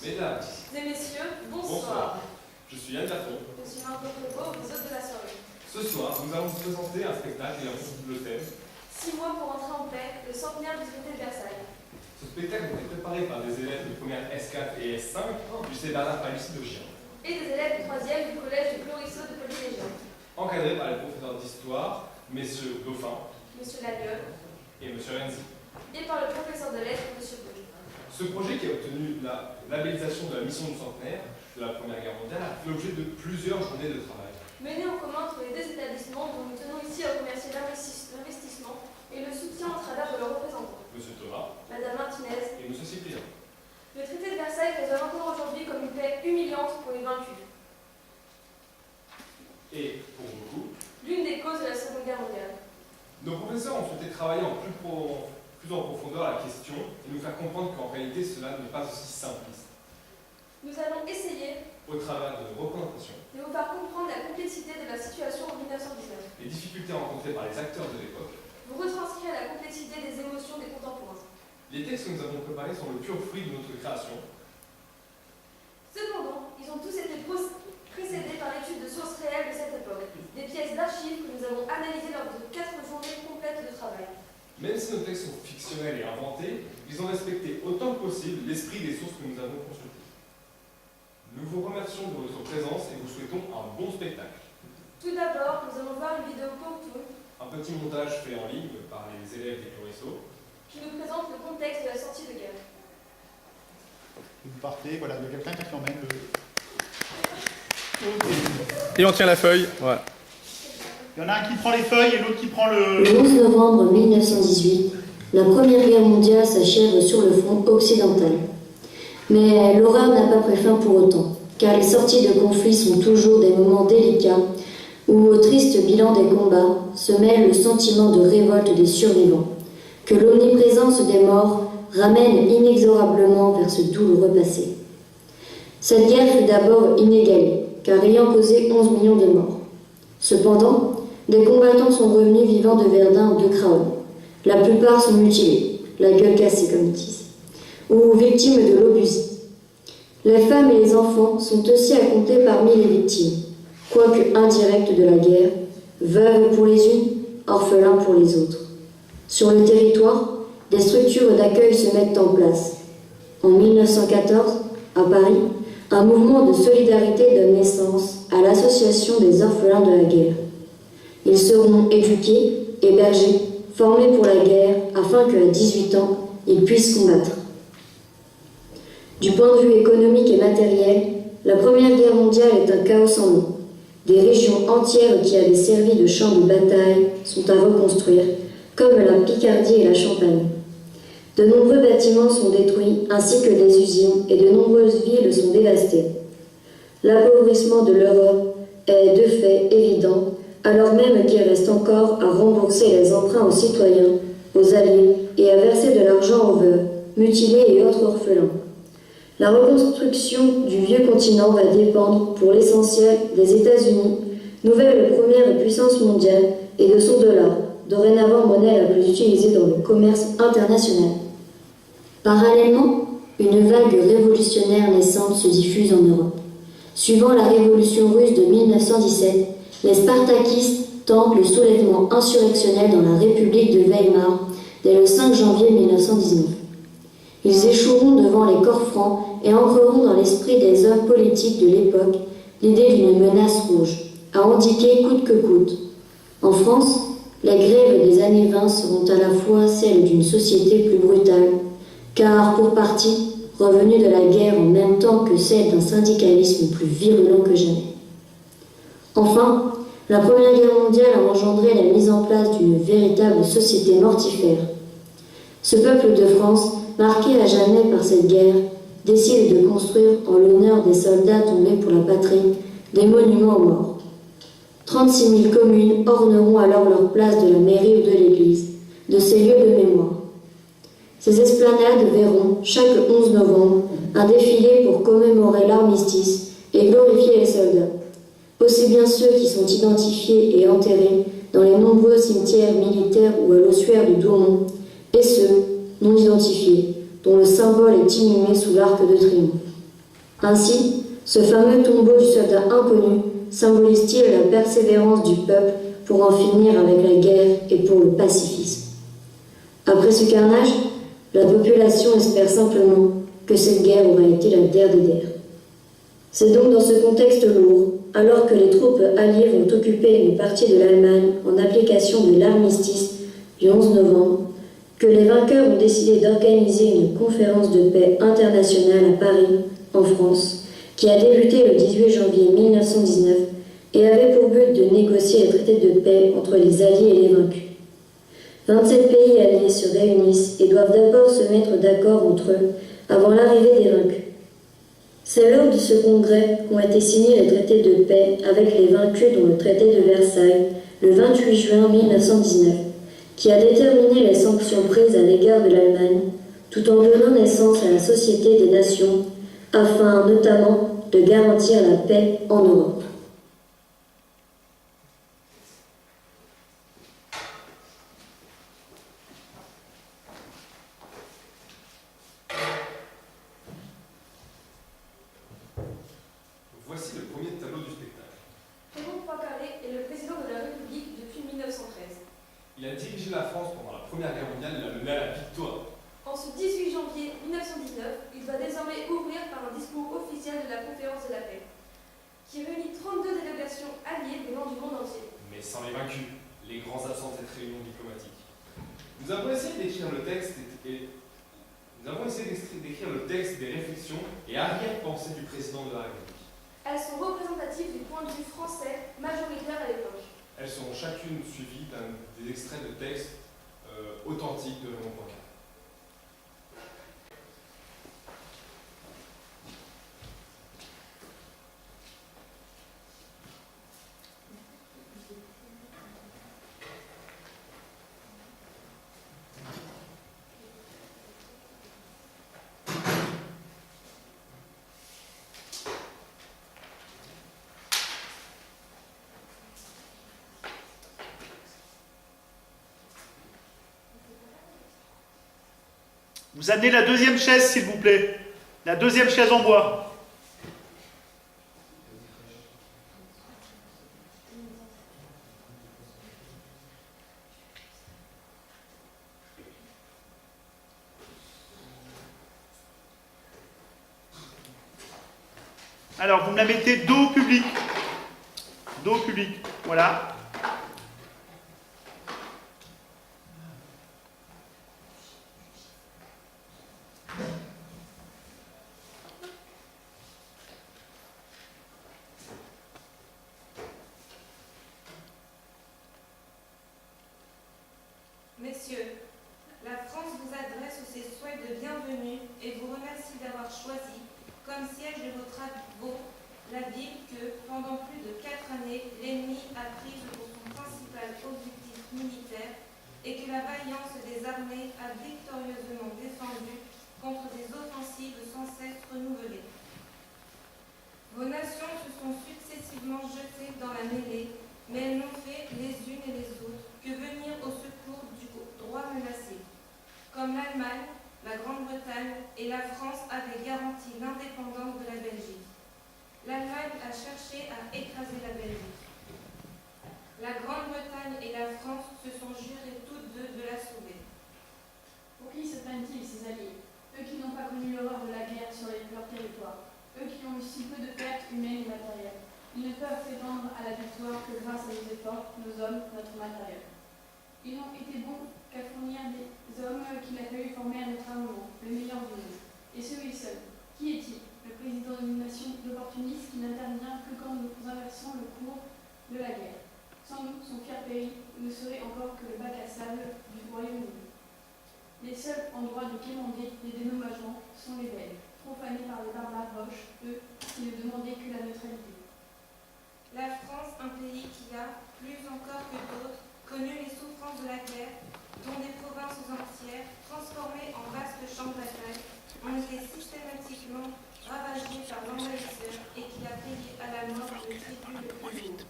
Mesdames et messieurs, bonsoir. Je suis Yann Lafont. Je suis Margot Prévost, vos hôtes de la soirée. Ce soir, nous allons vous présenter un spectacle ayant pour le thème 6 mois pour entrer en paix, le centenaire du traité de Versailles. Ce spectacle a été préparé par des élèves de première S4 et S5 du lycée Bernard Palissy d'Auchin, Et des élèves du 3e du collège de Cloriceau de Polynésiens. encadrés par les professeurs d'histoire, messieurs Dauphin Monsieur Lagueule. et monsieur Renzi. Et par le professeur de lettres, Monsieur Bouge. Ce projet, qui a obtenu la labellisation de la mission du centenaire de la Première Guerre mondiale, a fait l'objet de plusieurs journées de travail. Mené en commun entre les deux établissements dont nous tenons ici à remercier l'investissement et le soutien au travers de leurs représentants. Monsieur Thomas Madame Martinez. et monsieur Cyprien. Le traité de Versailles résonne encore aujourd'hui comme une paix humiliante pour les vaincus. Et, pour beaucoup, L'une des causes de la Seconde Guerre mondiale. nos professeurs ont souhaité travailler plus en profondeur à la question et nous faire comprendre qu'en réalité cela n'est pas aussi simpliste. Nous allons essayer Au travers de nos représentations, de vous faire comprendre la complexité de la situation en 1919. les difficultés rencontrées par les acteurs de l'époque, Vous retranscrire la complexité des émotions des contemporains. les textes que nous avons préparés sont le pur fruit de notre création. Cependant, ils ont tous été précédés par l'étude de sources réelles de cette époque, des pièces d'archives que nous avons analysées lors de 4 journées complètes de travail. Même si nos textes sont fictionnels et inventés, ils ont respecté autant que possible l'esprit des sources que nous avons consultées. Nous vous remercions de votre présence et vous souhaitons un bon spectacle. Tout d'abord, nous allons voir une vidéo courte Un petit montage fait en ligne par les élèves des Cloriceau qui nous présente le contexte de la sortie de guerre. Vous partez, voilà, il y a quelqu'un qui emmène le... Et on tient la feuille, voilà. Il y en a un qui prend les feuilles et l'autre qui prend le... Le 11 novembre 1918, la Première Guerre mondiale s'achève sur le front occidental. Mais l'horreur n'a pas pris fin pour autant, car les sorties de conflits sont toujours des moments délicats où au triste bilan des combats se mêle le sentiment de révolte des survivants, que l'omniprésence des morts ramène inexorablement vers ce douloureux passé. Cette guerre fut d'abord inégalée, car ayant causé 11 millions de morts. Cependant, des combattants sont revenus vivants de Verdun ou de Craonne. La plupart sont mutilés, la gueule cassée comme ils disent, ou victimes de l'obusie. Les femmes et les enfants sont aussi à compter parmi les victimes, quoique indirectes de la guerre, veuves pour les unes, orphelins pour les autres. Sur le territoire, des structures d'accueil se mettent en place. En 1914, à Paris, un mouvement de solidarité donne naissance à l'Association des orphelins de la guerre. Ils seront éduqués, hébergés, formés pour la guerre afin qu'à 18 ans, ils puissent combattre. Du point de vue économique et matériel, la Première Guerre mondiale est un chaos sans nom. Des régions entières qui avaient servi de champs de bataille sont à reconstruire, comme la Picardie et la Champagne. De nombreux bâtiments sont détruits, ainsi que des usines, et de nombreuses villes sont dévastées. L'appauvrissement de l'Europe est de fait évident, alors même qu'il reste encore à rembourser les emprunts aux citoyens, aux alliés, et à verser de l'argent aux veuves, mutilés et autres orphelins. La reconstruction du vieux continent va dépendre, pour l'essentiel, des États-Unis, nouvelle première puissance mondiale, et de son dollar, dorénavant monnaie la plus utilisée dans le commerce international. Parallèlement, une vague révolutionnaire naissante se diffuse en Europe. Suivant la révolution russe de 1917, les spartakistes tentent le soulèvement insurrectionnel dans la République de Weimar dès le 5 janvier 1919. Ils échoueront devant les corps francs et ancreront dans l'esprit des hommes politiques de l'époque l'idée d'une menace rouge, à endiguer coûte que coûte. En France, les grèves des années 20 seront à la fois celles d'une société plus brutale, car pour partie revenue de la guerre en même temps que celle d'un syndicalisme plus virulent que jamais. Enfin, la Première Guerre mondiale a engendré la mise en place d'une véritable société mortifère. Ce peuple de France, marqué à jamais par cette guerre, décide de construire en l'honneur des soldats tombés pour la patrie des monuments aux morts. 36 000 communes orneront alors leur place de la mairie ou de l'église, de ces lieux de mémoire. Ces esplanades verront, chaque 11 novembre, un défilé pour commémorer l'armistice et glorifier les soldats, aussi bien ceux qui sont identifiés et enterrés dans les nombreux cimetières militaires ou à l'ossuaire de Douaumont, et ceux non identifiés, dont le symbole est inhumé sous l'arc de triomphe. Ainsi, ce fameux tombeau du soldat inconnu symbolise-t-il la persévérance du peuple pour en finir avec la guerre et pour le pacifisme. Après ce carnage, la population espère simplement que cette guerre aura été la dernière des guerres. C'est donc dans ce contexte lourd, alors que les troupes alliées vont occuper une partie de l'Allemagne en application de l'armistice du 11 novembre, que les vainqueurs ont décidé d'organiser une conférence de paix internationale à Paris, en France, qui a débuté le 18 janvier 1919 et avait pour but de négocier le traité de paix entre les alliés et les vaincus. 27 pays alliés se réunissent et doivent d'abord se mettre d'accord entre eux avant l'arrivée des vaincus. C'est lors de ce congrès qu'ont été signés les traités de paix avec les vaincus, dont le traité de Versailles, le 28 juin 1919, qui a déterminé les sanctions prises à l'égard de l'Allemagne, tout en donnant naissance à la Société des Nations, afin notamment de garantir la paix en Europe. Voici le premier tableau du spectacle. Raymond Poincaré est le président de la République depuis 1913. Il a dirigé la France pendant la Première Guerre mondiale et l'a menée à la victoire. En ce 18 janvier 1919, il doit désormais ouvrir par un discours officiel de la Conférence de la paix, qui réunit 32 délégations alliées venant du monde entier. Mais sans les vaincus, les grands absents de cette réunion diplomatique. Nous avons essayé d'écrire le texte des réflexions et arrière-pensées du président de la République. Elles sont représentatives du point de vue français, majoritaire à l'époque. Elles seront chacune suivies des extraits de textes authentiques de Raymond Poincaré. Vous amenez la deuxième chaise, s'il vous plaît. La deuxième chaise en bois. Alors, vous me la mettez dos au public. Dos au public. Voilà. Messieurs, la France vous adresse ses souhaits de bienvenue et vous remercie d'avoir choisi comme siège de vos travaux la ville que, pendant plus de 4 années, l'ennemi a prise pour son principal objectif militaire et que la vaillance des armées a victorieusement défendu contre des offensives sans cesse renouvelées. Vos nations se sont successivement jetées dans la mêlée, mais elles n'ont fait les unes et les autres que venir au secours du droit menacé. Comme l'Allemagne, la Grande-Bretagne et la France avaient garanti l'indépendance de la Belgique. L'Allemagne a cherché à écraser la Belgique. La Grande-Bretagne et la France se sont jurées toutes deux de la sauver. Pour qui se prennent-ils, ces alliés? Eux qui n'ont pas connu l'horreur de la guerre sur leur territoire, eux qui ont eu si peu de pertes humaines et matérielles. Ils ne peuvent prétendre à la victoire que grâce à nos efforts, nos hommes, notre matériel. Ils n'ont été bons qu'à fournir des hommes qu'il a fallu former à notre armement, le meilleur du monde. Et celui seul, qui est-il? Le président d'une nation d'opportunistes qui n'intervient que quand nous inversons le cours de la guerre. Sans nous, son fier pays ne serait encore que le bac à sable du Royaume-Uni. Les seuls en droit de quémander les dénommagements sont les Belges, profanés par les barbares roches, eux, qui ne demandaient que la neutralité. La France, un pays qui a, plus encore que d'autres, connu les souffrances de la guerre, dont des provinces entières, transformées en vastes champs de bataille, ont été systématiquement ravagées par l'envahisseur et qui a payé à la mort le tribut le plus lourd.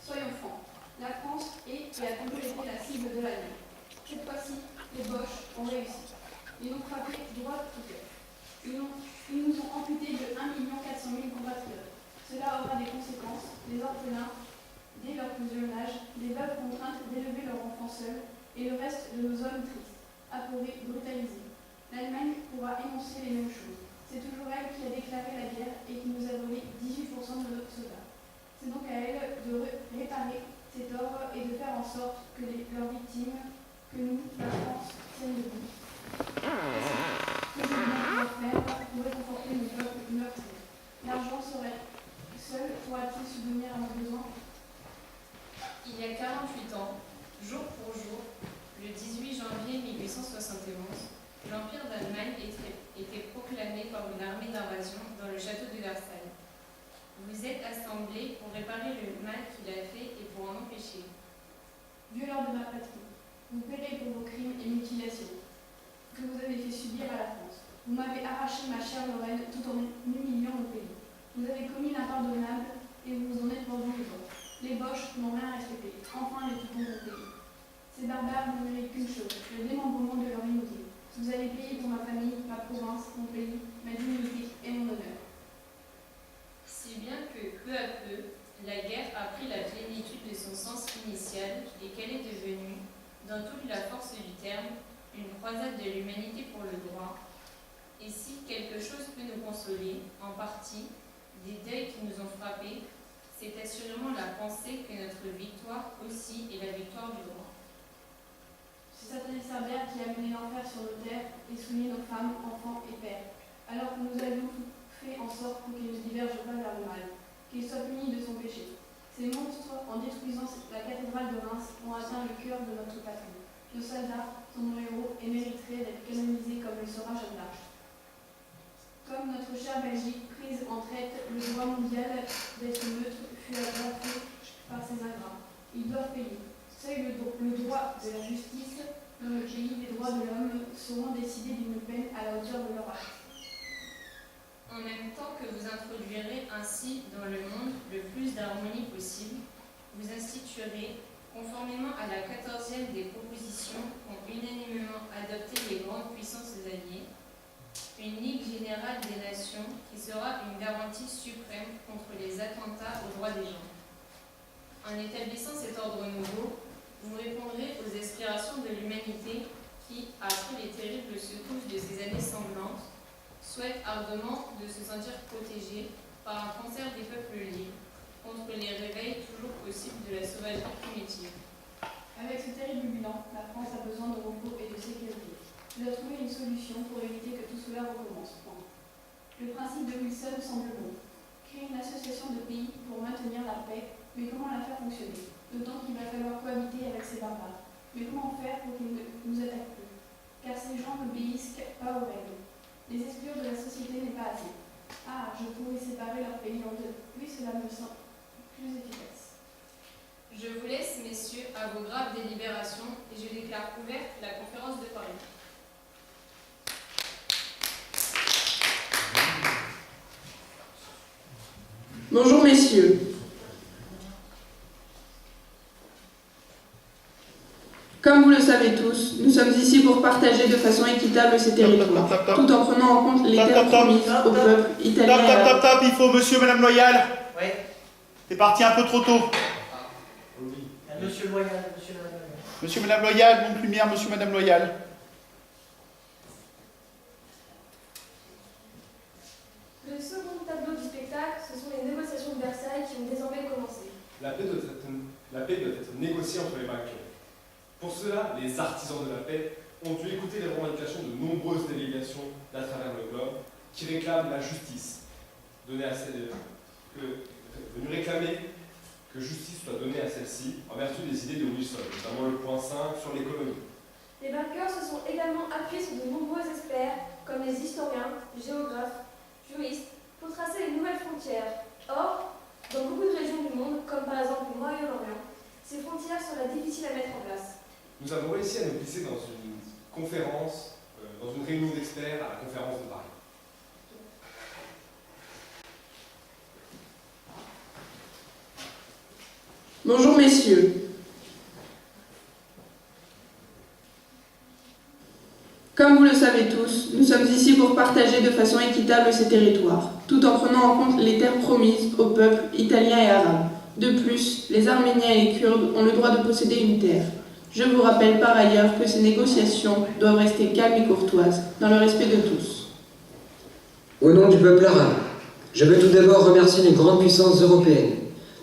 Soyons francs, la France est et a toujours été la cible de la guerre. Cette fois-ci, les Boches ont réussi. Ils ont frappé droit au cœur. Ils nous ont amputé de 1 400 000 compatriotes. Cela aura des conséquences. Les orphelins, dès leur plus jeune âge, les veuves contraintes d'élever leurs enfants seuls, et le reste de nos hommes tristes, appauvris, brutalisés. L'Allemagne pourra énoncer les mêmes choses. C'est toujours elle qui a déclaré la guerre et qui nous a volé 18% de nos soldats. C'est donc à elle de réparer ces torts et de faire en sorte que leurs victimes, que nous, la France, tiennent debout. Que de bien faire pour réconforter nos peuples meurtris. L'argent serait seul pourra-t-il subvenir à nos besoins? Il y a 48 ans, jour pour jour, le 18 janvier 1871, l'Empire d'Allemagne était proclamé par une armée d'invasion dans le château de Versailles. Vous êtes assemblés pour réparer le mal qu'il a fait et pour en empêcher. Violeurs de ma patrie, vous paierez pour vos crimes et mutilations que vous avez fait subir à la France. Vous m'avez arraché ma chère Lorraine tout en humiliant mon pays. Vous avez commis l'impardonnable et vous vous en êtes vendu les Boches. Les Boches n'ont rien respecté. Enfin, les Teutons ont payé. Ces barbares ne méritent qu'une chose, le démembrement de leur unité. Vous allez payer pour ma famille, ma province, mon pays, ma dignité et mon honneur. Si bien que, peu à peu, la guerre a pris la plénitude de son sens initial et qu'elle est devenue, dans toute la force du terme, une croisade de l'humanité pour le droit. Et si quelque chose peut nous consoler, en partie, des deuils qui nous ont frappés, c'est assurément la pensée que notre victoire aussi est la victoire du droit. C'est Satané Cerbère qui a mené l'enfer sur nos terres et soumis nos femmes, enfants et pères, alors que nous avions fait en sorte pour qu'il ne se diverge pas vers le mal, qu'il soit puni de son péché. Ces monstres, en détruisant la cathédrale de Reims, ont atteint le cœur de notre patrie. Nos soldats sont nos héros et mériteraient d'être canonisés comme le sera Jeanne d'Arc. Comme notre chère Belgique, prise en traite, le droit mondial d'être neutre fut agrafé par ces ingrats. Ils doivent payer. Seul le droit de la justice dans le pays des droits de l'homme seront décidés d'une peine à la hauteur de leur acte. En même temps que vous introduirez ainsi dans le monde le plus d'harmonie possible, vous instituerez, conformément à la 14e des propositions qu'ont unanimement adopté les grandes puissances alliées, une Ligue générale des nations qui sera une garantie suprême contre les attentats aux droits des gens. En établissant cet ordre nouveau, vous répondrez aux aspirations de l'humanité qui, après les terribles secousses de ces années sanglantes, souhaite ardemment de se sentir protégée par un concert des peuples libres contre les réveils toujours possibles de la sauvagerie primitive. Avec ce terrible bilan, la France a besoin de repos et de sécurité. Elle doit trouver une solution pour éviter que tout cela recommence. Le principe de Wilson semble bon. Créer une association de pays pour maintenir la paix, mais comment la faire fonctionner? D'autant qu'il va falloir cohabiter avec ces barbares. Mais comment faire pour qu'ils ne nous attaquent plus? Car ces gens n'obéissent pas aux règles. Les exclure de la société n'est pas assez. Ah, je pourrais séparer leur pays en deux. Oui, cela me semble plus efficace. Je vous laisse, messieurs, à vos graves délibérations et je déclare ouverte la conférence de Paris. Bonjour messieurs. Comme vous le savez tous, nous sommes ici pour partager de façon équitable ces territoires, tout en prenant en compte les terres promises au peuple italien. Top, il faut monsieur, madame Loyal. Oui. T'es parti un peu trop tôt. Monsieur Loyal, monsieur Madame Loyal. Monsieur, madame Loyal, montre lumière, monsieur, madame Loyal. Le second tableau du spectacle, ce sont les négociations de Versailles qui ont désormais commencé. La paix doit être négociée entre les vainqueurs. Pour cela, les artisans de la paix ont dû écouter les revendications de nombreuses délégations d'à travers le globe qui réclament la justice, venus réclamer que justice soit donnée à celle-ci en vertu des idées de Wilson, notamment le point 5 sur l'économie. Les vainqueurs se sont également appuyés sur de nombreux experts, comme les historiens, géographes, juristes, pour tracer les nouvelles frontières. Or, dans beaucoup de régions du monde, comme par exemple le Moyen-Orient, ces frontières seraient difficiles à mettre en place. Nous avons réussi à nous glisser dans une conférence, dans une réunion d'experts à la conférence de Paris. Bonjour messieurs. Comme vous le savez tous, nous Nous sommes ici pour partager de façon équitable ces territoires, tout en prenant en compte les terres promises aux peuples italiens et arabes. De plus, les Arméniens et les Kurdes ont le droit de posséder une terre. Je vous rappelle par ailleurs que ces négociations doivent rester calmes et courtoises, dans le respect de tous. Au nom du peuple arabe, je veux tout d'abord remercier les grandes puissances européennes,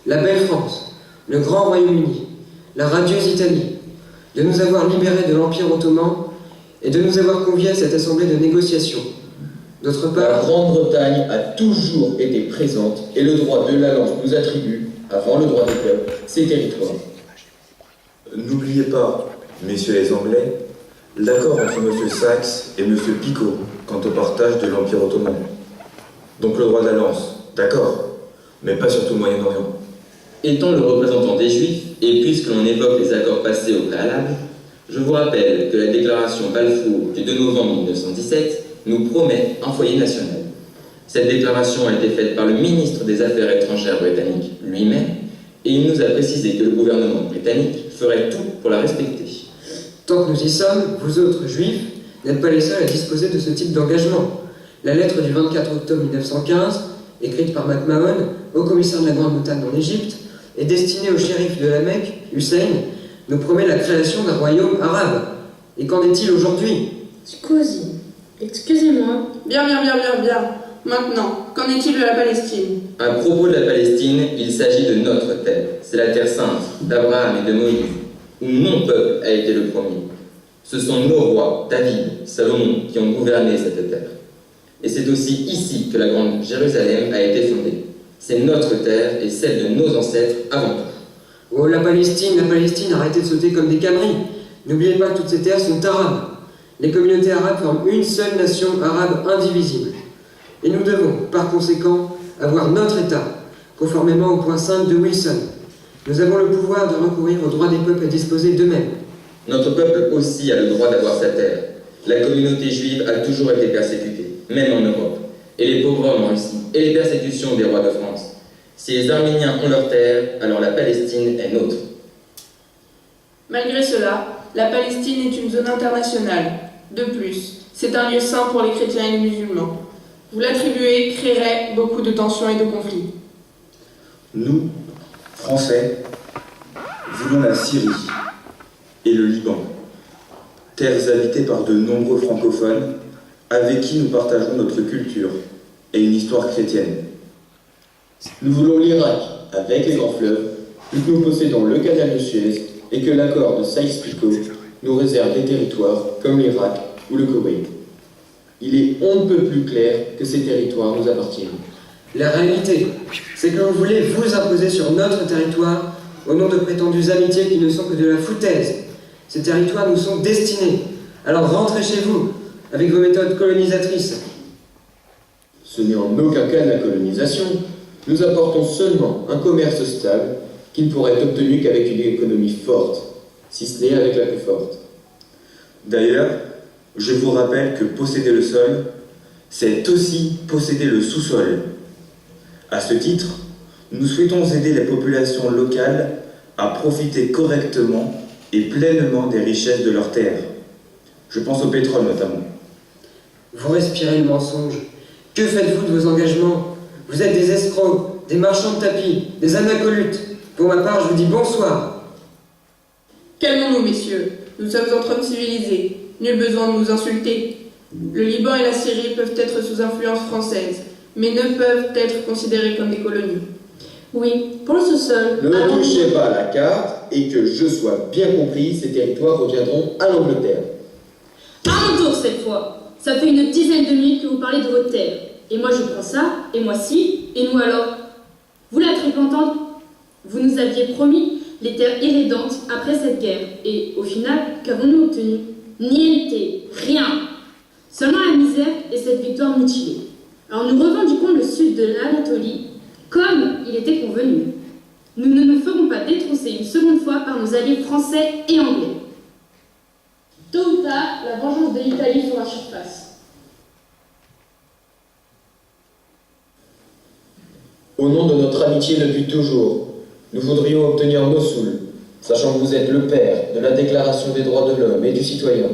la belle France, le grand Royaume-Uni, la radieuse Italie, de nous avoir libérés de l'Empire ottoman et de nous avoir conviés à cette assemblée de négociation. D'autre part, la Grande-Bretagne a toujours été présente et le droit de l'Alliance nous attribue, avant le droit des peuples, ces territoires. N'oubliez pas, messieurs les Anglais, l'accord entre M. Saxe et M. Picot quant au partage de l'Empire ottoman. Donc le droit d'alliance, d'accord, mais pas sur tout le Moyen-Orient. Étant le représentant des Juifs, et puisque l'on évoque les accords passés au préalable, je vous rappelle que la déclaration Balfour du 2 novembre 1917 nous promet un foyer national. Cette déclaration a été faite par le ministre des Affaires étrangères britannique lui-même, et il nous a précisé que le gouvernement britannique ferait tout pour la respecter. Tant que nous y sommes, vous autres juifs n'êtes pas les seuls à disposer de ce type d'engagement. La lettre du 24 octobre 1915, écrite par MacMahon au commissaire de la Grande-Bretagne en Égypte, et destinée au shérif de la Mecque, Hussein, nous promet la création d'un royaume arabe. Et qu'en est-il aujourd'hui? Scusi, excusez-moi. Bien. Maintenant, qu'en est-il de la Palestine? À propos de la Palestine, il s'agit de notre terre. C'est la terre sainte d'Abraham et de Moïse, où mon peuple a été le premier. Ce sont nos rois, David, Salomon, qui ont gouverné cette terre. Et c'est aussi ici que la grande Jérusalem a été fondée. C'est notre terre et celle de nos ancêtres avant tout. Oh, la Palestine, arrêtez de sauter comme des cabris. N'oubliez pas que toutes ces terres sont arabes. Les communautés arabes forment une seule nation arabe indivisible. Et nous devons, par conséquent, avoir notre État, conformément au point 5 de Wilson. Nous avons le pouvoir de recourir au droit des peuples à disposer d'eux-mêmes. Notre peuple aussi a le droit d'avoir sa terre. La communauté juive a toujours été persécutée, même en Europe. Et les pogroms en Russie, et les persécutions des rois de France. Si les Arméniens ont leur terre, alors la Palestine est nôtre. Malgré cela, la Palestine est une zone internationale. De plus, c'est un lieu saint pour les chrétiens et les musulmans. Vous l'attribuer créerait beaucoup de tensions et de conflits. Nous, Français, voulons la Syrie et le Liban, terres habitées par de nombreux francophones avec qui nous partageons notre culture et une histoire chrétienne. Nous voulons l'Irak, avec les grands fleuves, vu que nous possédons le canal de Suez et que l'accord de Sykes-Picot nous réserve des territoires comme l'Irak ou le Koweït. Il est on ne peut plus clair que ces territoires nous appartiennent. La réalité, c'est que vous voulez vous imposer sur notre territoire au nom de prétendues amitiés qui ne sont que de la foutaise. Ces territoires nous sont destinés. Alors rentrez chez vous, avec vos méthodes colonisatrices. Ce n'est en aucun cas de la colonisation. Nous apportons seulement un commerce stable qui ne pourrait être obtenu qu'avec une économie forte, si ce n'est avec la plus forte. D'ailleurs, je vous rappelle que posséder le sol, c'est aussi posséder le sous-sol. À ce titre, nous souhaitons aider les populations locales à profiter correctement et pleinement des richesses de leurs terres. Je pense au pétrole notamment. Vous respirez le mensonge. Que faites-vous de vos engagements? Vous êtes des escrocs, des marchands de tapis, des anacolutes. Pour ma part, je vous dis bonsoir. Calmons-nous, messieurs. Nous sommes entre hommes civilisés. Nul besoin de nous insulter. Le Liban et la Syrie peuvent être sous influence française, mais ne peuvent être considérés comme des colonies. Oui, pour le sous-sol. Ne touchez pas à la carte et que je sois bien compris, ces territoires reviendront à l'Angleterre. À mon tour cette fois. Ça fait une dizaine de minutes que vous parlez de votre terre. Et moi je prends ça, et moi si, et nous alors? Vous la triple entente, vous nous aviez promis les terres irrédentes après cette guerre. Et au final, qu'avons-nous obtenu? Niente, rien. Seulement la misère et cette victoire mutilée. Alors nous revendiquons le sud de l'Anatolie, comme il était convenu. Nous ne nous ferons pas détrousser une seconde fois par nos alliés français et anglais. Tôt ou tard, la vengeance de l'Italie fera surface. Au nom de notre amitié depuis toujours, nous voudrions obtenir Mossoul, sachant que vous êtes le père de la Déclaration des droits de l'homme et du citoyen.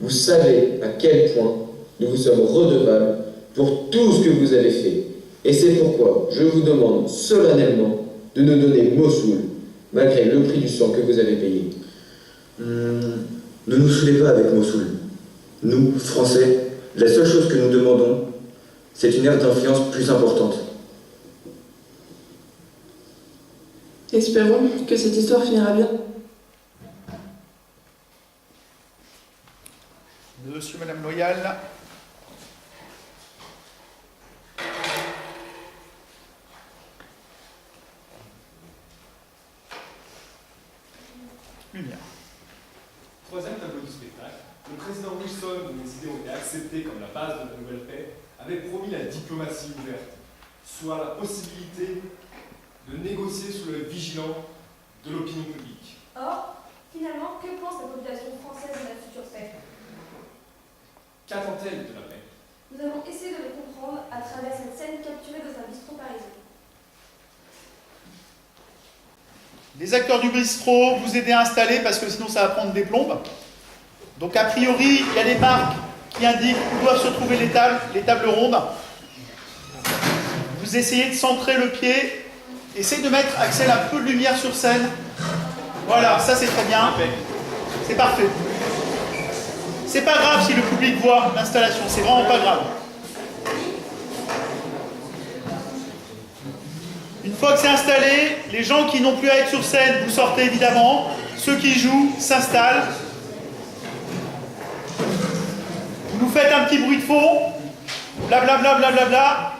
Vous savez à quel point nous vous sommes redevables pour tout ce que vous avez fait. Et c'est pourquoi je vous demande solennellement de nous donner Mossoul, malgré le prix du sang que vous avez payé. Ne nous saoulez pas avec Mossoul. Nous, Français, la seule chose que nous demandons, c'est une aire d'influence plus importante. Espérons que cette histoire finira bien. Monsieur, Madame Loyal. Lumière. Troisième tableau du spectacle. Le président Wilson, dont les idées ont été acceptées comme la base de la nouvelle paix, avait promis la diplomatie ouverte, soit la possibilité de négocier sous l'œil vigilant de l'opinion publique. Or, finalement, que pense la population française de la future paix? Qu'attend-elle de la paix? Nous avons essayé de le comprendre à travers cette scène capturée dans un bistrot parisien. Les acteurs du bistrot, vous aidez à installer parce que sinon ça va prendre des plombes. Donc a priori, il y a des marques qui indiquent où doivent se trouver les tables rondes. Vous essayez de centrer le pied. Essayez de mettre, Axel, un peu de lumière sur scène. Voilà, ça c'est très bien. C'est parfait. C'est pas grave si le public voit l'installation, c'est vraiment pas grave. Une fois que c'est installé, les gens qui n'ont plus à être sur scène, vous sortez évidemment. Ceux qui jouent s'installent. Vous nous faites un petit bruit de fond. Blablabla, blablabla.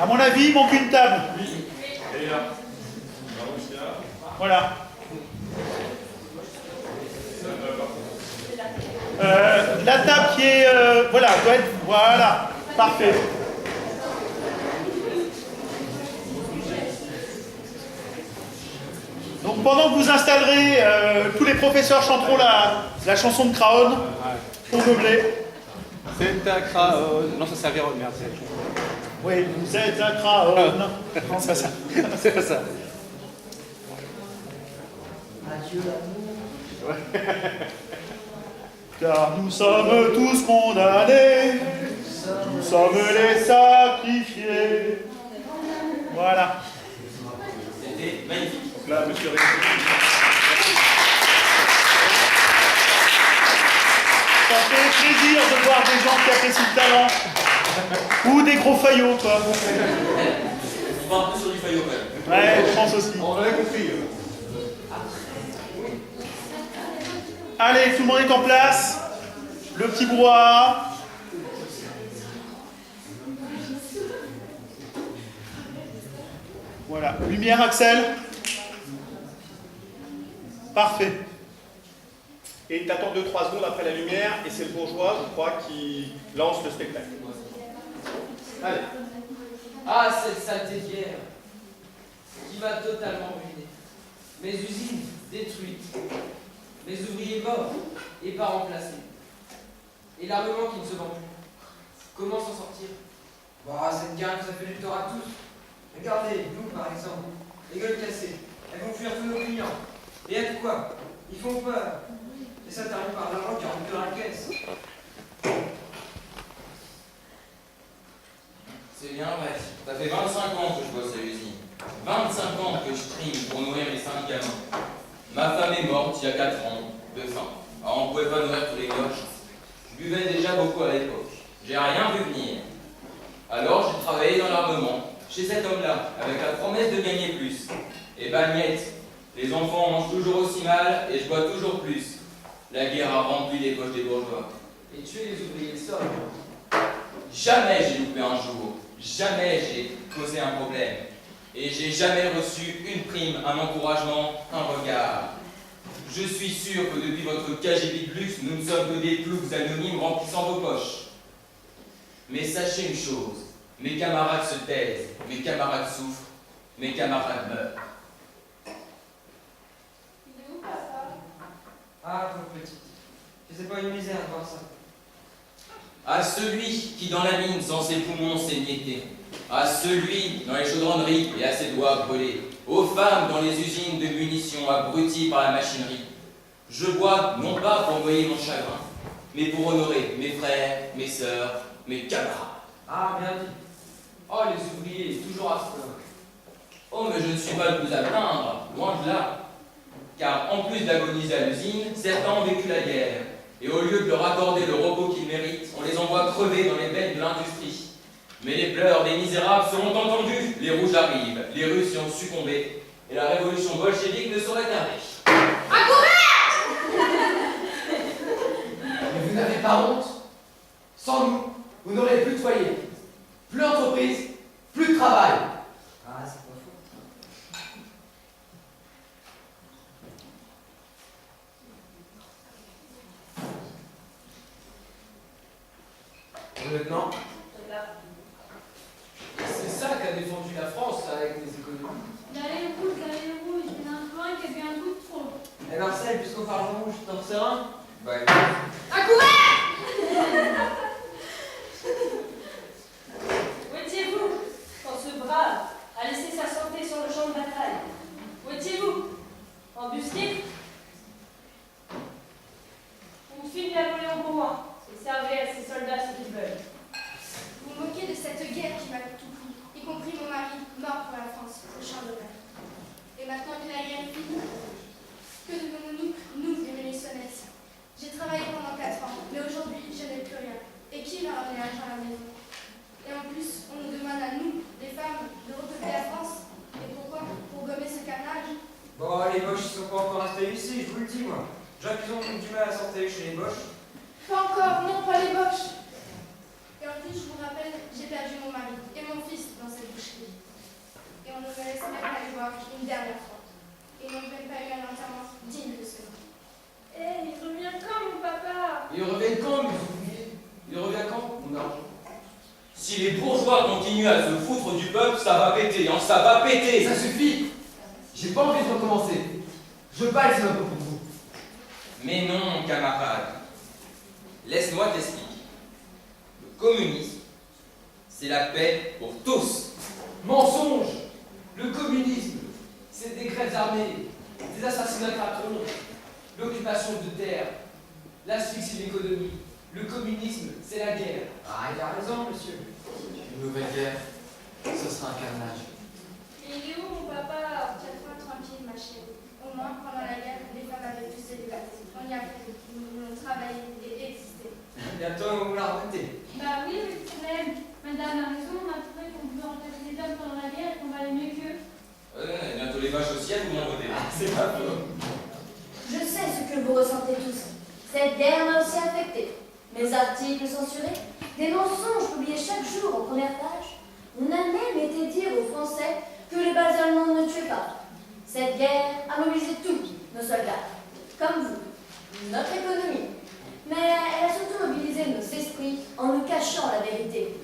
À mon avis, il manque une table. Oui. Et là. Voilà. La table qui est... voilà, doit être... Voilà. Parfait. Donc pendant que vous installerez, tous les professeurs chanteront la chanson de Craon pour meubler. C'est un Craon. Non, ça c'est Aveyron, merde. Oui, vous êtes un Craon. Non, c'est pas ça. C'est pas ça. Adieu l'amour. Ouais. Car nous sommes tous condamnés, nous sommes les sacrifiés. Voilà. C'était magnifique. Donc là, monsieur ça fait plaisir de voir des gens qui apprécient le talent. Ou des gros faillots, quoi. On va un peu sur du faillot, quand même. Ouais, je pense aussi. On avait compris. Allez, tout le monde est en place. Le petit brouhaha. Voilà. Lumière, Axel. Parfait. Et t'attends 2-3 secondes après la lumière, et c'est le bourgeois, je crois, qui lance le spectacle. Allez. Ah, cette saleté d'hier, qui va totalement ruiner. Mes usines détruites, mes ouvriers morts et pas remplacés. Et l'armement qui ne se vend plus. Comment s'en sortir? Bah, cette guerre nous a fait du tort à tous. Regardez, nous par exemple, les gueules cassées, elles vont fuir tous nos clients. Et êtes quoi? Ils font peur. Et ça termine par l'argent qui rentre dans la caisse. C'est bien vrai. Ça fait 25 ans que je bosse à l'usine. 25 ans que je trime pour nourrir les 5 gamins. Ma femme est morte il y a 4 ans, de faim. Alors on ne pouvait pas nourrir tous les gosses. Je buvais déjà beaucoup à l'époque. J'ai rien vu venir. Alors j'ai travaillé dans l'armement, chez cet homme-là, avec la promesse de gagner plus. Et bah miette, les enfants mangent toujours aussi mal et je bois toujours plus. La guerre a rempli les poches des bourgeois. Et tuer les ouvriers seuls. Jamais j'ai loupé un jour. Jamais j'ai causé un problème. Et j'ai jamais reçu une prime, un encouragement, un regard. Je suis sûr que depuis votre KGB de luxe, nous ne sommes que des ploucs anonymes remplissant vos poches. Mais sachez une chose, mes camarades se taisent, mes camarades souffrent, mes camarades meurent. Ah, pauvre petite. C'est pas une misère de voir ça. à celui qui dans la mine sans ses poumons s'est niété, à celui dans les chaudronneries et à ses doigts brûlés, aux femmes dans les usines de munitions abruties par la machinerie. Je bois non pas pour noyer mon chagrin, mais pour honorer mes frères, mes sœurs, mes camarades. Ah, bien dit. Oh, les ouvriers, toujours à ce point. Oh, mais je ne suis pas le plus à plaindre, loin de là. Car en plus d'agoniser à l'usine, certains ont vécu la guerre. Et au lieu de leur accorder le repos qu'ils méritent, on les envoie crever dans les veines de l'industrie. Mais les pleurs des misérables seront entendus. Les rouges arrivent, les Russes y ont succombé, et la révolution bolchevique ne saurait tarder. À courir! Mais vous n'avez pas honte? Sans nous, vous n'aurez plus de foyer, plus d'entreprise, plus de travail. Ah, c'est pas faux. Lieutenant, c'est ça qu'a défendu la France avec les économies. D'aller rouge, il y en a un qui a bu un coup de trop. Et Marcel, puisqu'on parle rouge, t'en resserres un? Bah, À courir! Où étiez-vous quand ce brave a laissé sa santé sur le champ de bataille? Où étiez-vous? Embusqué? Une fille de Napoléon pour moi, et servez à ses soldats ce qu'ils veulent. Vous moquez de cette guerre qui m'a tout pris, y compris mon mari, mort pour la France, au champ d'honneur. Et maintenant que la guerre est finie, que devenons-nous, nous, les munitionnistes? J'ai travaillé pendant 4 ans, mais aujourd'hui, je n'ai plus rien. Et qui va ramener l'argent à la maison? Et en plus, on nous demande à nous, les femmes, de repeupler la France. Et pourquoi? Pour gommer ce carnage? bon, les Boches ils sont pas encore installés ici, je vous le dis, moi. Déjà qu'ils ont du mal à s'installer chez les Boches. Pas encore, non, pas les Boches. Et en plus, je vous rappelle, j'ai perdu mon mari et mon fils dans cette boucherie. Et on ne me laisse même pas les voir une dernière fois. Et n'ont même pas eu un enterrement digne de ce nom. Eh, il revient quand, mon papa? Il revient quand, mes ouvriers? Il revient quand, mon argent? Si les bourgeois continuent à se foutre du peuple, ça va péter, hein, ça va péter! Ça suffit! J'ai pas envie de recommencer. Je balle, c'est un peu pour vous. Mais non, camarade. Laisse-moi t'expliquer. Le communisme, c'est la paix pour tous. Mensonge! Le communisme, c'est des grèves armées, des assassinats de patrons, l'occupation de terres, l'asphyxie de l'économie. Le communisme, c'est la guerre. Ah, il a raison, monsieur. Une nouvelle guerre, ce sera un carnage. Et il est où, mon papa? Tiens-toi tranquille, ma chérie. Au moins, pendant la guerre, les femmes avaient plus de liberté. On y a cru, nous avons travaillé et existé. Bientôt, on vous l'a remonté. Bah oui, mais le problème. Madame a raison, on a trouvé qu'on pouvait remplacer les hommes pendant la guerre et qu'on valait mieux qu'eux. Ouais, bientôt les vaches au ciel, vous m'en votez. C'est pas faux. Je sais ce que vous ressentez tous. Cette guerre m'a aussi affecté. Mes articles censurés, des mensonges publiés chaque jour en première page. On a même été dire aux Français que les balles allemandes ne tuaient pas. Cette guerre a mobilisé tous nos soldats, comme vous, notre économie. Mais elle a surtout mobilisé nos esprits en nous cachant la vérité.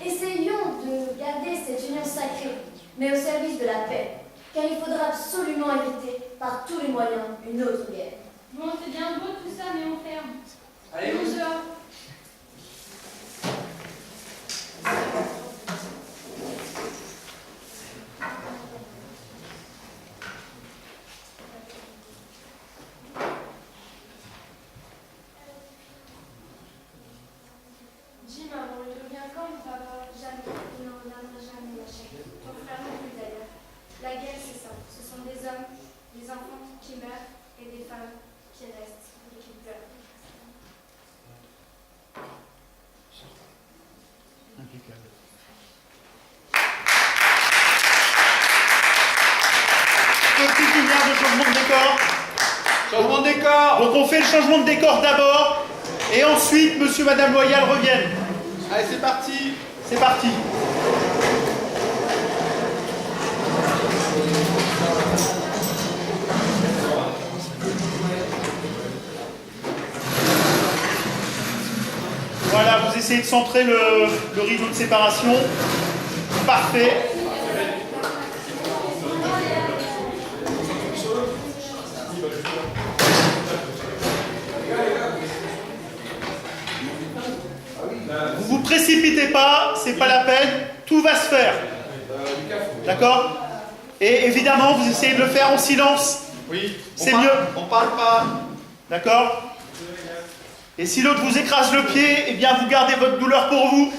Essayons de garder cette union sacrée, mais au service de la paix, car il faudra absolument éviter, par tous les moyens, une autre guerre. Bon, c'est bien beau tout ça, mais on ferme. Allez, on vous. sort. Dis, maman, il revient quand, mon papa? Jamais. Il n'en reviendra jamais, ma chérie. Ton frère non plus, d'ailleurs. La guerre, c'est ça. Ce sont des hommes, des enfants qui meurent et des femmes qui restent et qui pleurent. Impeccable. Petite lumière de changement de décor. Changement de décor. Donc on fait le changement de décor d'abord, et ensuite monsieur, madame Loyal reviennent. Allez, c'est parti. C'est parti. Voilà, vous essayez de centrer le rideau de séparation. Parfait. Vous vous précipitez pas, c'est pas la peine, tout va se faire. D'accord? Et évidemment, vous essayez de le faire en silence. Oui, c'est mieux. On parle pas. D'accord? Et si l'autre vous écrase le pied, eh bien vous gardez votre douleur pour vous.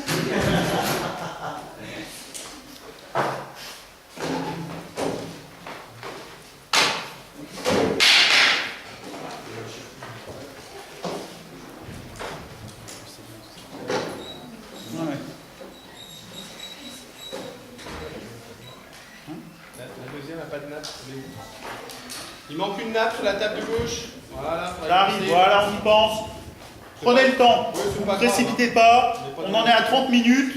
La deuxième n'a pas de nappe. Il manque une nappe sur la table de gauche. Voilà. Ça arrive, voilà, on y pense. Prenez le temps, ne vous précipitez pas. On en est à 30 minutes.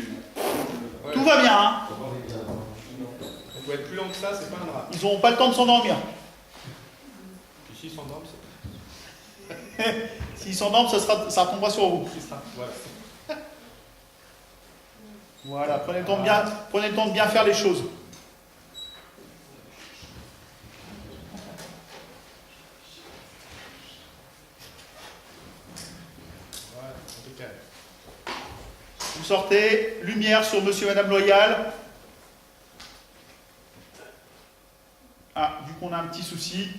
Tout va bien. Hein. Ça doit être plus long que ça, c'est pas un drap. Ils n'auront pas le temps de s'endormir. Puis s'ils s'endorment, S'ils s'endorment, ça retombera sur vous. Voilà. Voilà, prenez le temps de bien faire les choses. Vous sortez, lumière sur monsieur et madame Loyal. Ah, vu qu'on a un petit souci.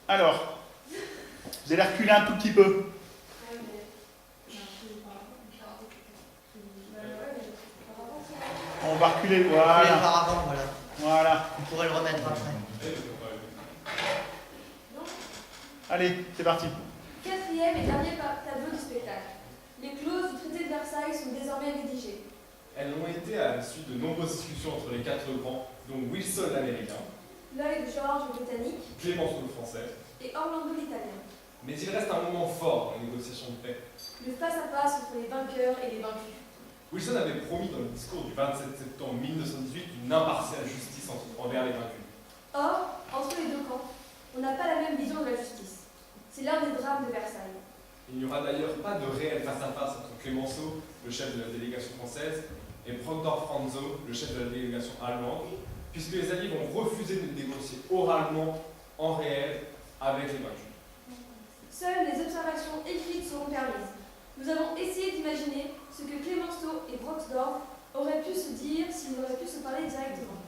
Alors, vous allez reculer un tout petit peu. On va reculer, voilà. Voilà. On pourrait le remettre après. Allez, c'est parti. Quatrième et dernier tableau du spectacle. Les clauses du traité de Versailles sont désormais rédigées. Elles l'ont été à la suite de nombreuses discussions entre les quatre grands, dont Wilson l'américain, L'œil de Georges le britannique Clémenceau le français. et Orlando l'italien. Mais il reste un moment fort dans les négociations de paix. Le face-à-face entre les vainqueurs et les vaincus. Wilson avait promis dans le discours du 27 septembre 1918 une impartiale justice envers les vaincus. Or, entre les deux camps, on n'a pas la même vision de la justice. C'est l'un des drames de Versailles. Il n'y aura d'ailleurs pas de réel face-à-face entre Clémenceau, le chef de la délégation française, et Proctor Franzo, le chef de la délégation allemande, puisque les Alliés vont refuser de négocier oralement, en réel, avec les vaincus. Seules les observations écrites seront permises. Nous avons essayé d'imaginer ce que Clémenceau et Broxdorf auraient pu se dire s'ils auraient pu se parler directement.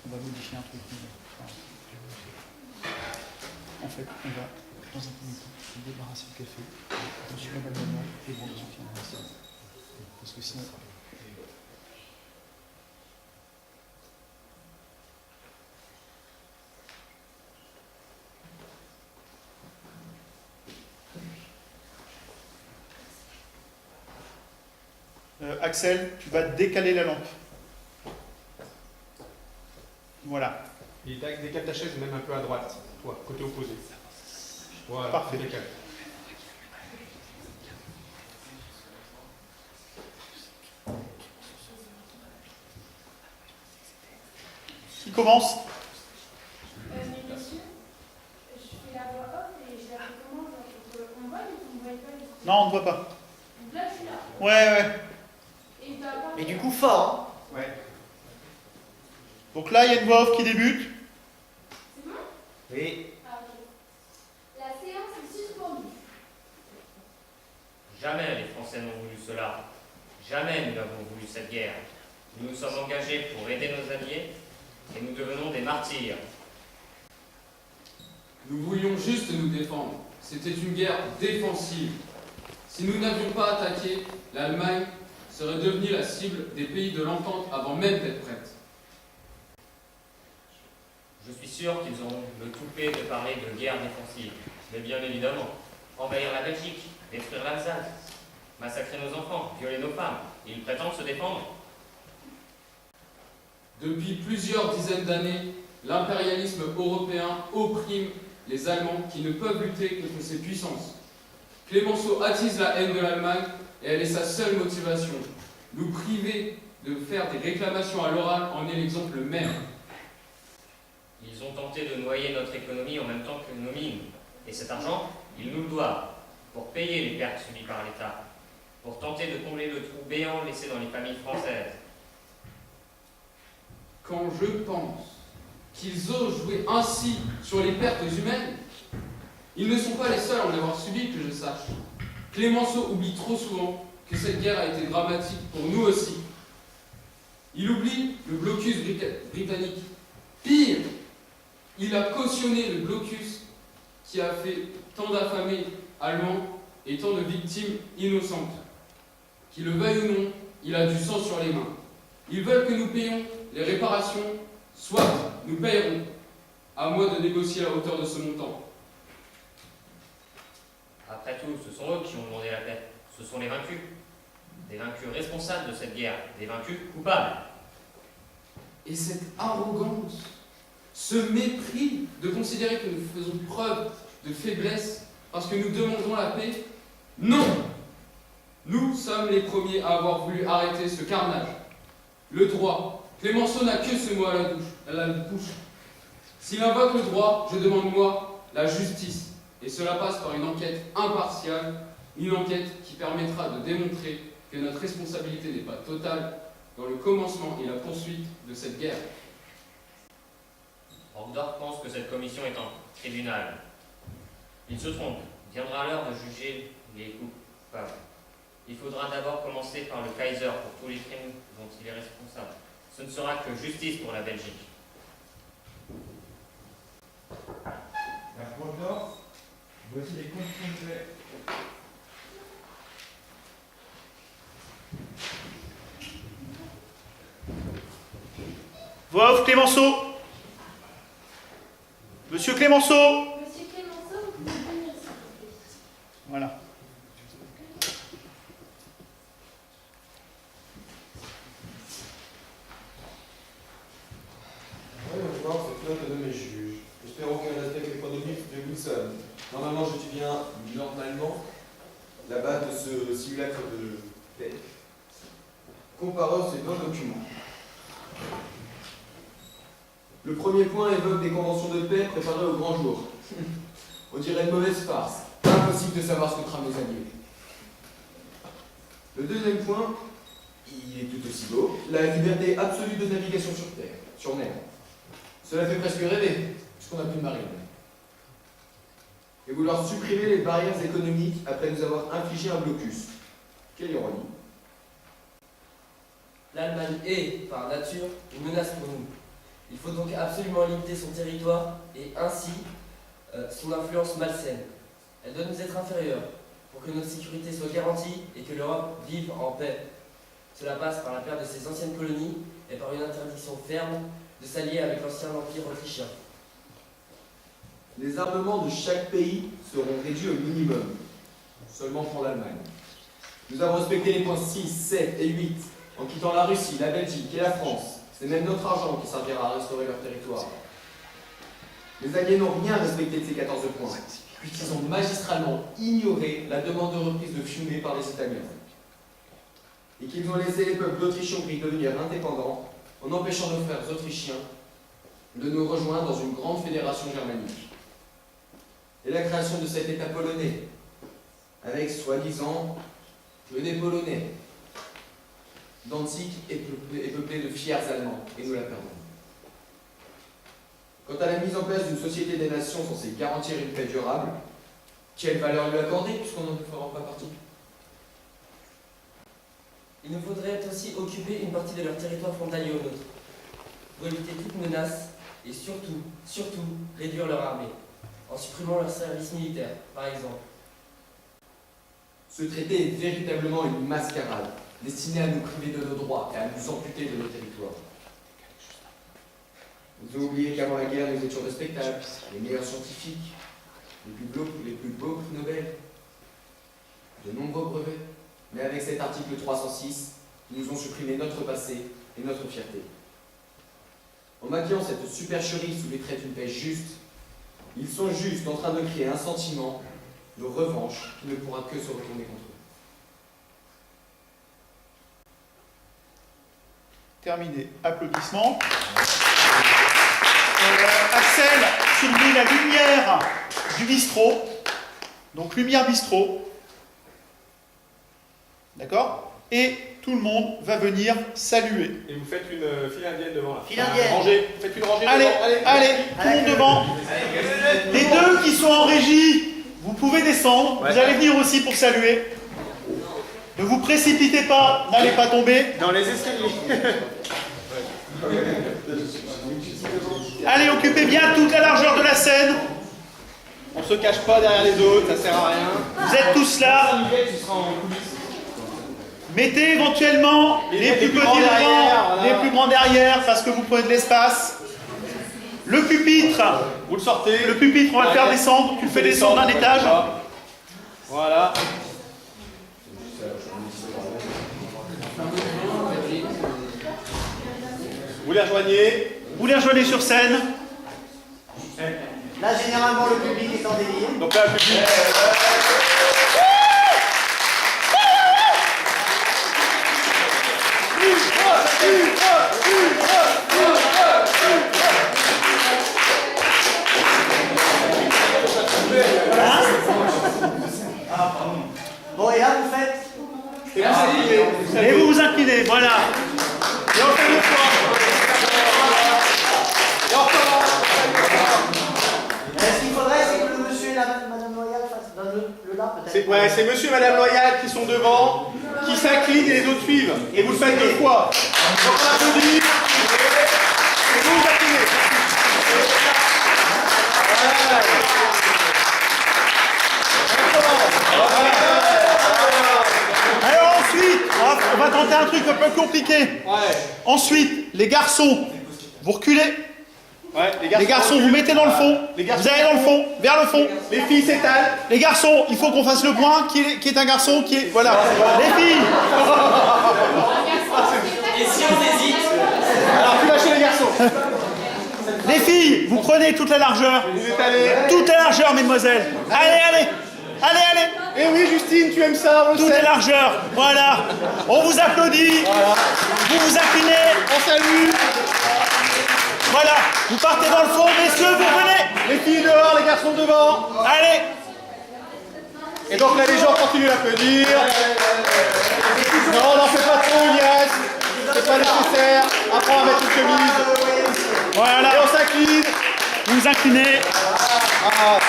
On va modifier un truc. En fait, on va, dans un premier temps, se débarrasser du café. Monsieur Madame Maman et bon, Sophie en parce que sinon... Axel, tu vas décaler la lampe. Voilà. Et décale ta chaise même un peu à droite, toi, côté opposé. Voilà, parfait. Décale. Qui commence? Mais monsieur, je fais la voix off et je la recommande. On voit ou on ne voit pas les... Non, on ne voit pas. Donc là, je suis là. Ouais. Et il doit avoir... Mais du coup, fort, hein? Ouais. Donc là, il y a une voix off qui débute. C'est bon? Oui. Ah, ok. La séance est suspendue. Jamais les Français n'ont voulu cela. Jamais nous n'avons voulu cette guerre. Nous nous sommes engagés pour aider nos alliés et nous devenons des martyrs. Nous voulions juste nous défendre. C'était une guerre défensive. Si nous n'avions pas attaqué, l'Allemagne serait devenue la cible des pays de l'entente avant même d'être prête. Je suis sûr qu'ils auront le toupet de parler de guerre défensive. Mais bien évidemment, envahir la Belgique, détruire l'Alsace, massacrer nos enfants, violer nos femmes, ils prétendent se défendre. Depuis plusieurs dizaines d'années, l'impérialisme européen opprime les Allemands qui ne peuvent lutter contre ces puissances. Clémenceau attise la haine de l'Allemagne et elle est sa seule motivation. Nous priver de faire des réclamations à l'oral en est l'exemple même. Ils ont tenté de noyer notre économie en même temps que nos mines. Et cet argent, ils nous le doivent, pour payer les pertes subies par l'État, pour tenter de combler le trou béant laissé dans les familles françaises. Quand je pense qu'ils osent jouer ainsi sur les pertes humaines? Ils ne sont pas les seuls à en avoir subi, que je sache. Clémenceau oublie trop souvent que cette guerre a été dramatique pour nous aussi. Il oublie le blocus britannique. Pire, il a cautionné le blocus qui a fait tant d'affamés allemands et tant de victimes innocentes. Qu'il le veuille ou non, il a du sang sur les mains. Ils veulent que nous payions les réparations, soit nous payerons, à moi de négocier la hauteur de ce montant. Après tout, ce sont eux qui ont demandé la paix. Ce sont les vaincus. Des vaincus responsables de cette guerre. Des vaincus coupables. Et cette arrogance, ce mépris de considérer que nous faisons preuve de faiblesse parce que nous demandons la paix, non! Nous sommes les premiers à avoir voulu arrêter ce carnage. Le droit. Clémenceau n'a que ce mot à la bouche. S'il invoque le droit, je demande moi la justice. Et cela passe par une enquête impartiale, une enquête qui permettra de démontrer que notre responsabilité n'est pas totale dans le commencement et la poursuite de cette guerre. Orgdorf pense que cette commission est un tribunal. Il se trompe. Viendra l'heure de juger les coupables. Il faudra d'abord commencer par le Kaiser pour tous les crimes dont il est responsable. Ce ne sera que justice pour la Belgique. Orgdorf, voici les conditions de paix. Voix off, Clémenceau. Monsieur Clémenceau. Monsieur Clémenceau, vous pouvez venir s'il vous plaît. Voilà. Voyons voir cette note de mes juges. Espérons qu'elle respecte l'économie de Wilson. Normalement, j'étudie normalement la base de ce simulacre de paix. Comparons ces deux documents. Le premier point évoque des conventions de paix préparées au grand jour. On dirait une mauvaise farce. Impossible de savoir ce que trament nos alliés. Le deuxième point, il est tout aussi beau, la liberté absolue de navigation sur terre, sur mer. Cela fait presque rêver, puisqu'on n'a plus de marine. Et vouloir supprimer les barrières économiques après nous avoir infligé un blocus. Quelle ironie. L'Allemagne est, par nature, une menace pour nous. Il faut donc absolument limiter son territoire et ainsi son influence malsaine. Elle doit nous être inférieure pour que notre sécurité soit garantie et que l'Europe vive en paix. Cela passe par la perte de ses anciennes colonies et par une interdiction ferme de s'allier avec l'ancien empire autrichien. Les armements de chaque pays seront réduits au minimum, seulement pour l'Allemagne. Nous avons respecté les points 6, 7 et 8 en quittant la Russie, la Belgique et la France. C'est même notre argent qui servira à restaurer leur territoire. Les Alliés n'ont rien respecté de ces 14 points, puisqu'ils ont magistralement ignoré la demande de reprise de Fiume par les Italiens. Et qu'ils ont laissé les peuples d'Autriche-Hongrie devenir indépendants en empêchant nos frères autrichiens de nous rejoindre dans une grande fédération germanique. Et la création de cet État polonais, avec soi-disant que des Polonais. Danzig est peuplé de fiers Allemands, et nous la perdons. Quant à la mise en place d'une société des nations censée garantir une paix durable, quelle valeur lui accorder puisqu'on n'en fera pas partie? Il nous faudrait aussi occuper une partie de leur territoire frontalier au nôtre, pour éviter toute menace et surtout réduire leur armée, en supprimant leur service militaire, par exemple. Ce traité est véritablement une mascarade, destinée à nous priver de nos droits et à nous amputer de nos territoires. Vous avez oublié qu'avant la guerre, nous étions respectables, les meilleurs scientifiques, les plus beaux prix Nobel, de nombreux brevets. Mais avec cet article 306, ils nous ont supprimé notre passé et notre fierté. En maquillant cette supercherie sous les traits d'une paix juste, ils sont juste en train de créer un sentiment de revanche qui ne pourra que se retourner contre eux. Terminé. Applaudissements. Axel surveille la lumière du bistrot. Donc lumière bistrot. D'accord? Et tout le monde va venir saluer. Et vous faites une file indienne devant là. File indienne. Rangée. Vous faites une rangée Allez, devant. allez, tout le monde devant. Les deux qui sont en régie, vous pouvez descendre. Vous allez venir aussi pour saluer. Ne vous précipitez pas, n'allez pas tomber. Dans les escaliers. Allez, occupez bien toute la largeur de la scène. On se cache pas derrière les autres, ça sert à rien. Vous êtes tous là. Mettez éventuellement les plus petits devant, les plus grands derrière, parce que vous prenez de l'espace. Le pupitre, vous le sortez. Le pupitre, on va le faire descendre. Tu le fais descendre d'un étage. Voilà. Vous les rejoignez. Vous les rejoignez sur scène. Là, généralement, le public est en délire. Donc là, le public. Ah, pardon. Bon, et là, vous faites. Et vous vous inclinez, voilà. Et on fait une fois. Et on recommence. Ce qu'il faudrait, c'est que le monsieur et madame Loyal fassent dans le là, peut-être. Ouais, c'est monsieur et madame Loyal qui sont devant, qui s'inclinent et les autres suivent. Et vous le faites deux fois. Donc on applaudit. Et vous vous inclinez. Alors ensuite, on va tenter un truc un peu compliqué. Ouais. Ensuite, les garçons, vous reculez. Ouais, les garçons, vous mettez dans le fond. Vous allez dans le fond, vers le fond. Les filles s'étalent. Les garçons, il faut qu'on fasse le point. Qui est un garçon, qui est... Voilà. Les filles. Et si on hésite? Alors, tu lâches les garçons. Les filles, vous prenez toute la largeur. Vous étalez. Toute la largeur, mesdemoiselles. Allez, allez. Allez, allez. Eh oui, Justine, tu aimes ça, on le Toute sait. la largeur. Voilà. On vous applaudit. Voilà. Vous vous inclinez. On salue. Voilà. Vous partez dans le fond, messieurs, vous venez. Les filles dehors, les garçons devant. Allez. Et donc là, les gens continuent d'applaudir. Non, n'en fais pas trop, Ignace. C'est pas nécessaire. Apprends à mettre une chemise. Voilà. Et on s'incline. Vous vous inclinez. Ah.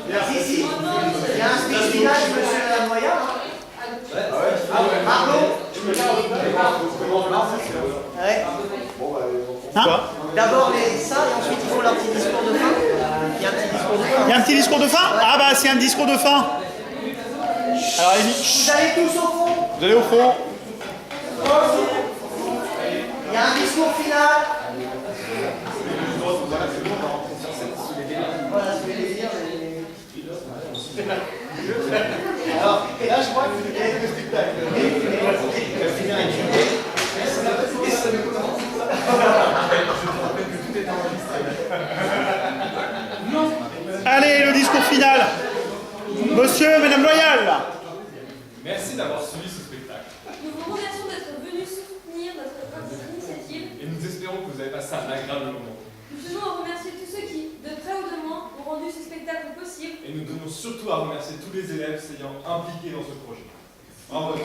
Merci, si. Il y a un speech final, monsieur et madame Loyal. Marco. Ouais. Hein? D'abord ça, et ensuite il faut leur petit discours de fin. Il y a un petit discours de fin. Il y a un petit discours de fin? Ah bah c'est un discours de fin. Alors, Vous allez tous au fond. vous allez au fond. Il y a un discours final. Voilà ce que je voulais dire. Alors, et là, je crois que vous avez le spectacle. Allez, le discours final. Monsieur, madame Loyal. Merci d'avoir suivi ce spectacle. Nous vous remercions d'être venus soutenir notre initiative. Et nous espérons que vous avez passé un agréable moment. Nous tenons à remercier tous ceux qui, de près ou de loin, ont rendu ce spectacle possible. Et nous tenons surtout à remercier tous les élèves s'ayant impliqués dans ce projet. Bravo.